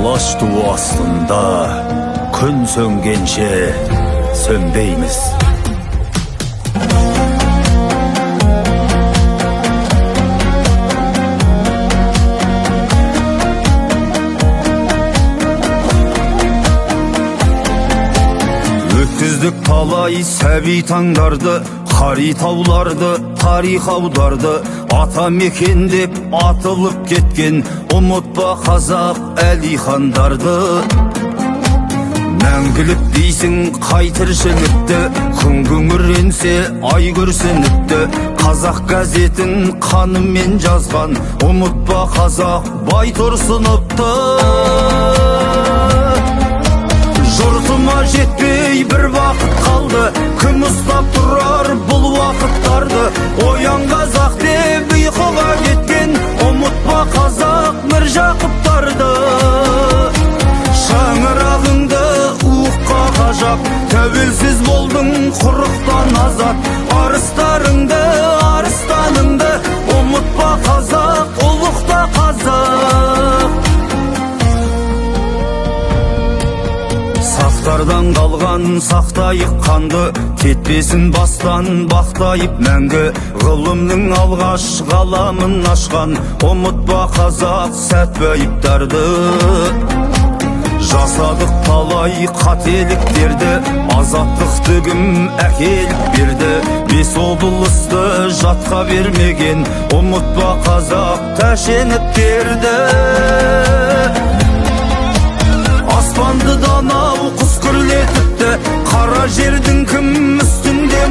Алаш туы астында күн сөнгенше сөнбейміз. Өткіздік талай сәби таңдарды, қари тауларды, тарих аударды. Ата мекен деп атылып кеткен, ұмытпа қазақ әлихандарды. Мәңгілік дейсің қай тіршілікті, күн күңіренсе ай күрсініпті. Қазақ газетін қанымен жазған, ұмытпа қазақ Байтұрсыновты. Жұртыма жетпей бір вақыт қалды, кім ұстап тұрар бұл уақыттарды. Оян қазақ деп ұйқыға кеткен, ұмытпа қазақ Міржақыптарды. Шаңырағыңды уыққа қажап, тәуелсіз болдың құрықтан азат. Арыстаныңды ұмытпа қазақ, ұлықта қазақ. Сақтардан қалған сақтайық қанды, кетпесін бастан бақтайып мәңгі. Ғылымның алғаш ғаламын ашқан, ұмытпа қазақ Сәтбаевтарды. Жасадық талай қателіктерді, азаттықты кім әкеліп берді. Бес облысты жатқа бермеген, ұмытпа қазақ тәшеніптерді. Аспанды данау құс күрлетіпті, қара жердің кім үстінде